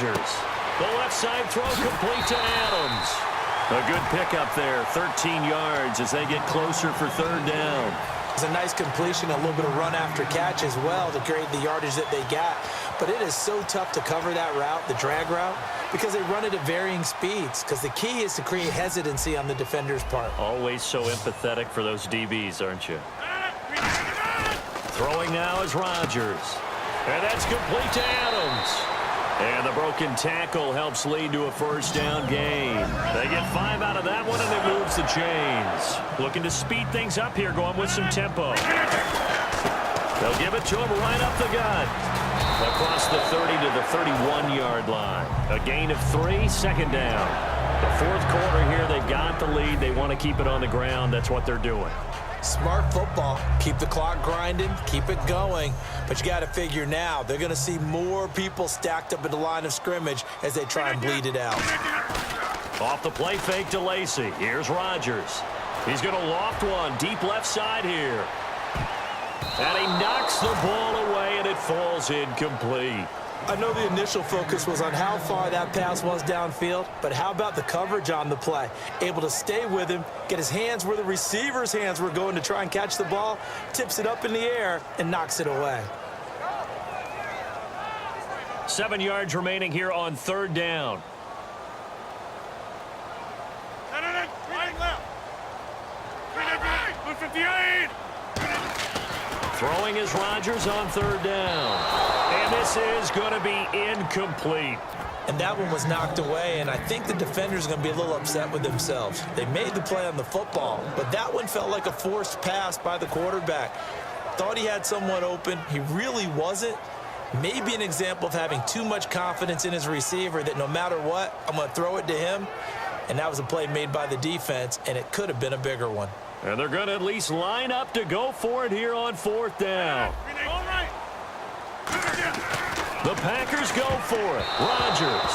Rogers. The left side throw complete to Adams. A good pickup there, 13 yards as they get closer for third down. It's a nice completion, a little bit of run after catch as well to create the yardage that they got. But it is so tough to cover that route, the drag route, because they run it at varying speeds. Because the key is to create hesitancy on the defender's part. Always so empathetic for those DBs, aren't you? Throwing now is Rogers. And that's complete to Adams. And the broken tackle helps lead to a first down gain. They get 5 out of that one, and it moves the chains. Looking to speed things up here, going with some tempo. They'll give it to him right up the gut. Across the 30 to the 31-yard line. A gain of 3, second down. The fourth quarter here, they've got the lead. They want to keep it on the ground. That's what they're doing. Smart football. Keep the clock grinding. Keep it going. But you got to figure now, they're going to see more people stacked up at the line of scrimmage as they try and bleed it out. Off the play fake to Lacy. Here's Rogers. He's going to loft one deep left side here. And he knocks the ball away, and it falls incomplete. I know the initial focus was on how far that pass was downfield, but how about the coverage on the play? Able to stay with him, get his hands where the receiver's hands were going to try and catch the ball, tips it up in the air, and knocks it away. 7 yards remaining here on third down. Throwing is Rogers on third down. And this is going to be incomplete. And that one was knocked away, and I think the defenders are going to be a little upset with themselves. They made the play on the football, but that one felt like a forced pass by the quarterback. Thought he had someone open. He really wasn't. Maybe an example of having too much confidence in his receiver that no matter what, I'm going to throw it to him. And that was a play made by the defense, and it could have been a bigger one. And they're going to at least line up to go for it here on fourth down. The Packers go for it. Rogers.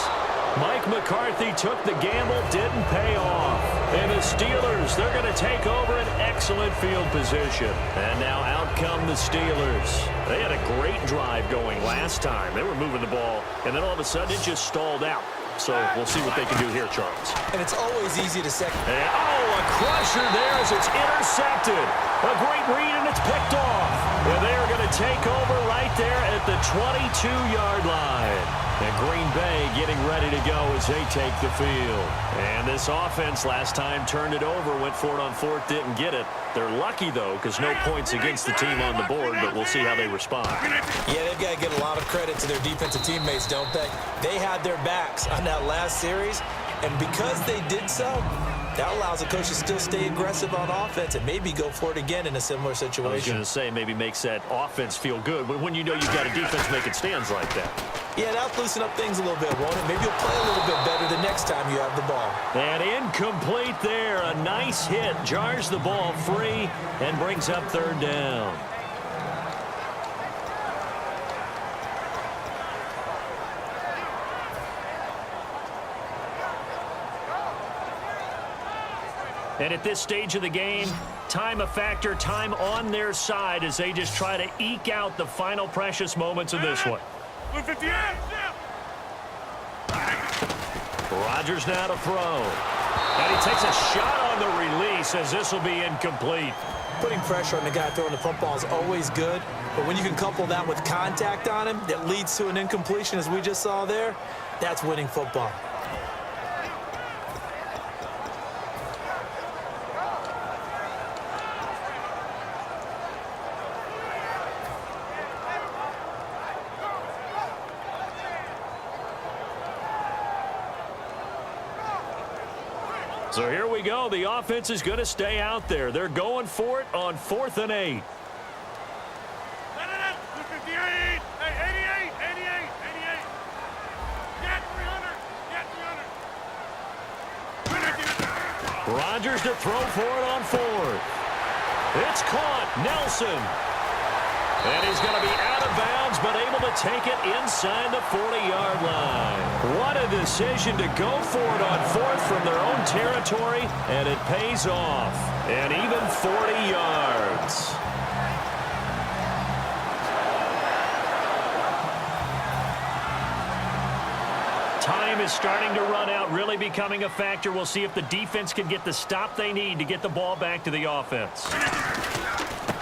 Mike McCarthy took the gamble, didn't pay off. And the Steelers, they're going to take over an excellent field position. And now out come the Steelers. They had a great drive going last time. They were moving the ball, and then all of a sudden it just stalled out. So we'll see what they can do here, Charles. And it's always easy to second. And, a crusher there as it's intercepted. A great read, and it's picked off. And they are going to take over right there at the 22-yard line. And Green Bay getting ready to go as they take the field. And this offense last time turned it over, went for it on fourth, didn't get it. They're lucky, though, because no points against the team on the board, but we'll see how they respond. Yeah, they've got to give a lot of credit to their defensive teammates, don't they? They had their backs on that last series, and because they did so, that allows the coach to still stay aggressive on offense and maybe go for it again in a similar situation. I was going to say, maybe makes that offense feel good when you know you've got a defense making stands like that. Yeah, that'll loosen up things a little bit, won't it? Maybe you'll play a little bit better the next time you have the ball. And incomplete there. A nice hit. Jars the ball free and brings up third down. And at this stage of the game, time a factor, time on their side as they just try to eke out the final precious moments of this one. Rogers now to throw. And he takes a shot on the release as this will be incomplete. Putting pressure on the guy throwing the football is always good, but when you can couple that with contact on him that leads to an incompletion as we just saw there, that's winning football. So here we go. The offense is going to stay out there. They're going for it on 4th and 8. Rogers to throw for it on 4th. It's caught. Nelson. And he's going to be out of bounds, but able to take it inside the 40-yard line. What a decision to go for it on 4th from their own territory, and it pays off. And even 40 yards. time is starting to run out, really becoming a factor. We'll see if the defense can get the stop they need to get the ball back to the offense.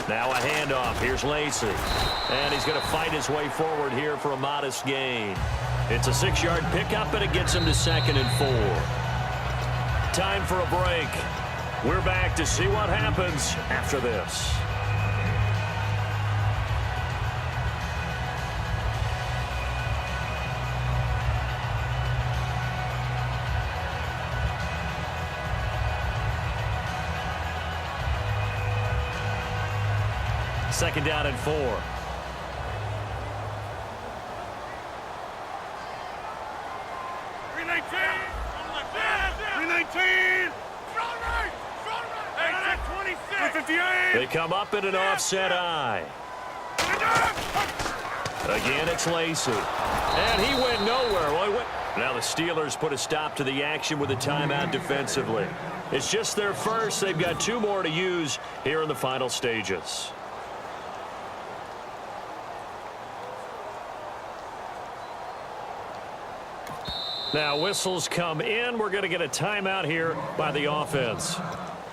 Now a handoff. Here's Lacey. And he's going to fight his way forward here for a modest gain. It's a 6-yard pickup, and it gets him to 2nd and 4. Time for a break. We're back to see what happens after this. Second down and 4. 319. They come up in an offset eye. Again, it's Lacey. And he went nowhere. Well, now the Steelers put a stop to the action with a timeout defensively. It's just their first. They've got 2 more to use here in the final stages. Now whistles come in. We're going to get a timeout here by the offense.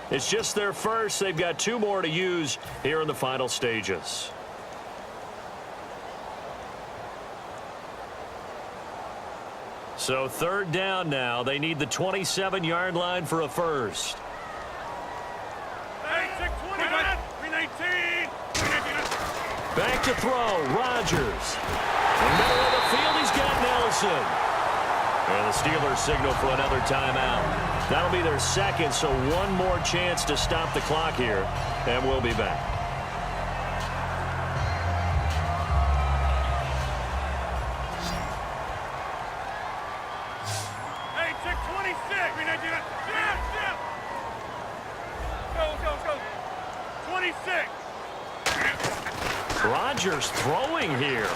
It's just their first. They've got 2 more to use here in the final stages. So 3rd down now. They need the 27-yard line for a first. Back to throw. Rodgers. In the middle of the field, he's got Nelson. And the Steelers signal for another timeout. That'll be their 2nd, so 1 more chance to stop the clock here, and we'll be back. Hey, check 26. Go. 26. Rodgers throwing here.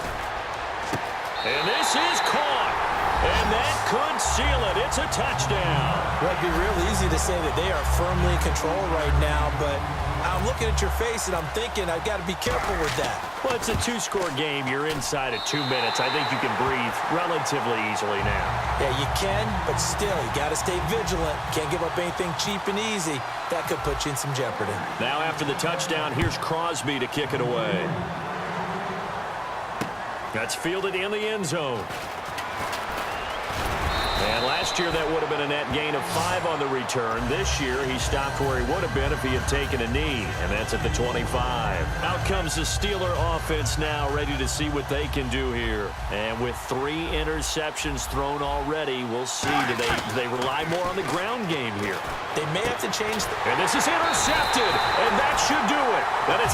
And this is caught. And that could seal it. It's a touchdown. Well, it'd be real easy to say that they are firmly in control right now, but I'm looking at your face and I'm thinking I've got to be careful with that. Well, it's a 2-score game. You're inside of 2 minutes. I think you can breathe relatively easily now. Yeah, you can, but still, you got to stay vigilant. Can't give up anything cheap and easy. That could put you in some jeopardy. Now after the touchdown, here's Crosby to kick it away. That's fielded in the end zone. And last year, that would have been a net gain of 5 on the return. This year, he stopped where he would have been if he had taken a knee, and that's at the 25. Out comes the Steeler offense now, ready to see what they can do here. And with 3 interceptions thrown already, we'll see. Do they rely more on the ground game here? They may have to change. And this is intercepted, and that should do it. That is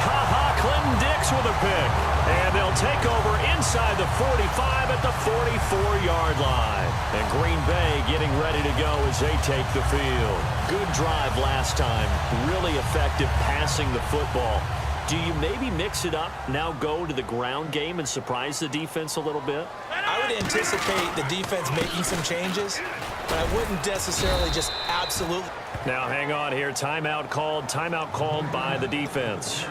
Clinton Dix with a pick. And they'll take over inside the 45 at the 44-yard line. And Green Bay getting ready to go as they take the field. Good drive last time. Really effective passing the football. Do you maybe mix it up, now go to the ground game and surprise the defense a little bit? I would anticipate the defense making some changes, but I wouldn't necessarily just absolutely. Now hang on here. Timeout called by the defense.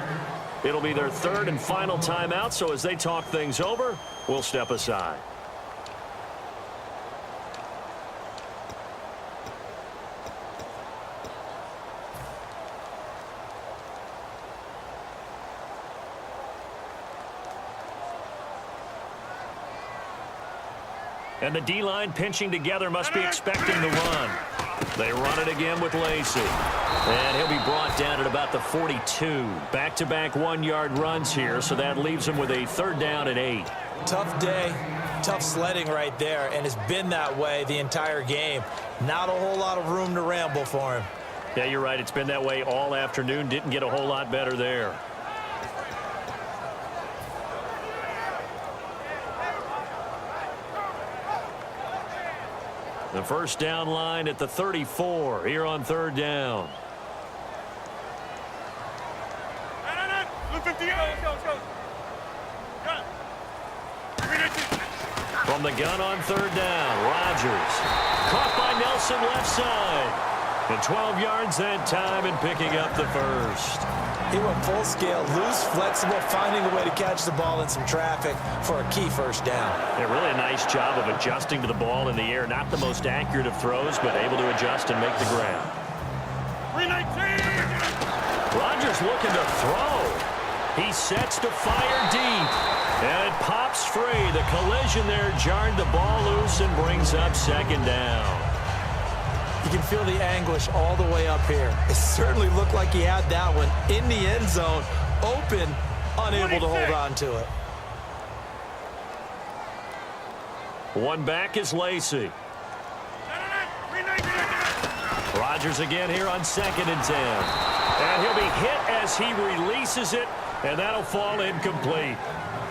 It'll be their 3rd and final timeout, so as they talk things over, we'll step aside. And the D-line pinching together, must be expecting the run. They run it again with Lacey. And he'll be brought down at about the 42. Back-to-back 1-yard runs here, so that leaves him with a 3rd down and 8. Tough day, tough sledding right there, and it's been that way the entire game. Not a whole lot of room to ramble for him. Yeah, you're right. It's been that way all afternoon. Didn't get a whole lot better there. The first down line at the 34 here on 3rd down. From the gun on 3rd down, Rodgers. Caught by Nelson left side. And 12 yards that time and picking up the first. He went full scale, loose, flexible, finding a way to catch the ball in some traffic for a key first down. Yeah, really a nice job of adjusting to the ball in the air. Not the most accurate of throws, but able to adjust and make the grab. 319! Rodgers looking to throw. He sets to fire deep. And it pops free. The collision there jarred the ball loose and brings up second down. You can feel the anguish all the way up here. It certainly looked like he had that one in the end zone, open, unable to hold on to it. One back is Lacy. Rodgers again here on 2nd and 10. And he'll be hit as he releases it, and that'll fall incomplete.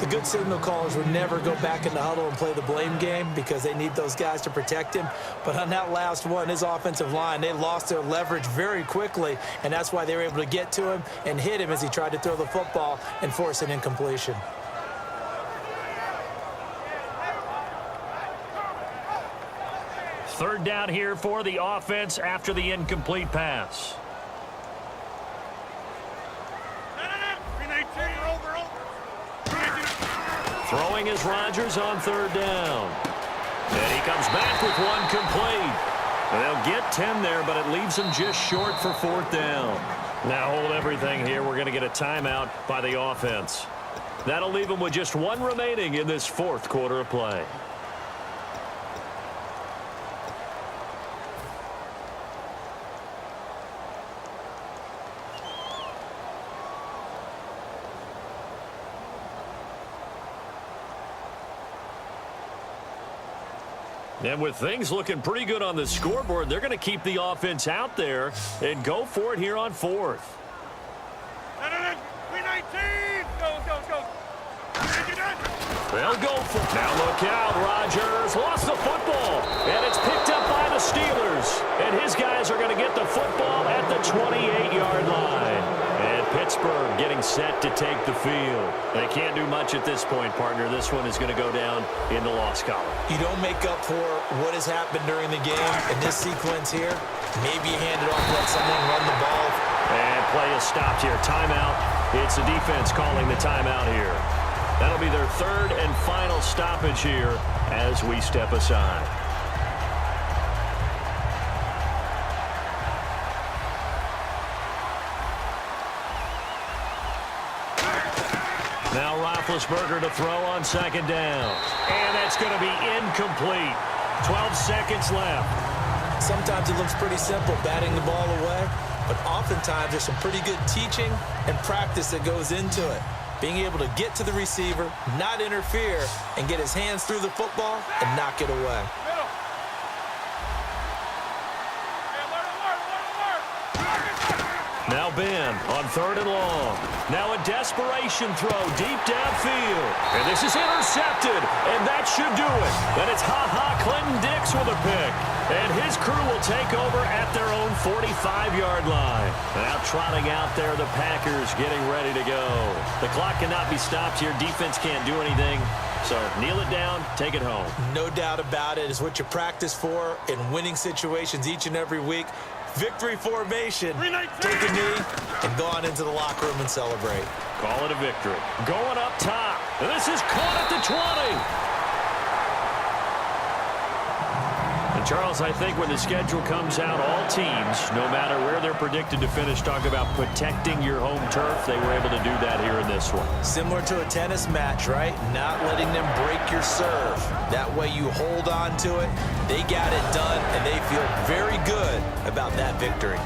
The good signal callers would never go back in the huddle and play the blame game because they need those guys to protect him. But on that last one, his offensive line, they lost their leverage very quickly, and that's why they were able to get to him and hit him as he tried to throw the football and force an incompletion. Third down here for the offense after the incomplete pass. Throwing is Rodgers on 3rd down. And he comes back with one complete. And they'll get 10 there, but it leaves him just short for 4th down. Now hold everything here. We're going to get a timeout by the offense. That'll leave him with just one remaining in this 4th quarter of play. And with things looking pretty good on the scoreboard, they're going to keep the offense out there and go for it here on 4th. 319! Go! They'll go for it. Now look out, Rodgers lost the football, and it's picked up by the Steelers. And his guys are going to get the football at the 28-yard line. And Pittsburgh getting set to take the field. They can't do much at this point, partner. This one is going to go down in the loss column. You don't make up for what has happened during the game in this sequence here. Maybe you hand it off, let someone run the ball. And play is stopped here. Timeout. It's the defense calling the timeout here. That'll be their 3rd and final stoppage here as we step aside. Now Roethlisberger to throw on 2nd down. And that's going to be incomplete. 12 seconds left. Sometimes it looks pretty simple, batting the ball away, but oftentimes there's some pretty good teaching and practice that goes into it. Being able to get to the receiver, not interfere, and get his hands through the football and knock it away. Now Ben on 3rd and long. Now a desperation throw deep downfield. And this is intercepted, and that should do it. Then it's Clinton Dix with a pick. And his crew will take over at their own 45-yard line. Now trotting out there, the Packers getting ready to go. The clock cannot be stopped here. Defense can't do anything. So kneel it down, take it home. No doubt about it. It's what you practice for in winning situations each and every week. Victory formation. Take a knee and go on into the locker room and celebrate. Call it a victory. Going up top. This is caught at the 20. And Charles, I think when the schedule comes out, all teams, no matter where they're predicted to finish, talk about protecting your home turf. They were able to do that here in this one. Similar to a tennis match, right? Not letting them break your serve. That way you hold on to it. They got it done, and they feel very good about that victory.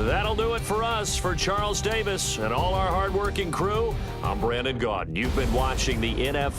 That'll do it for us. For Charles Davis and all our hardworking crew, I'm Brandon Gaudin. You've been watching the NFL.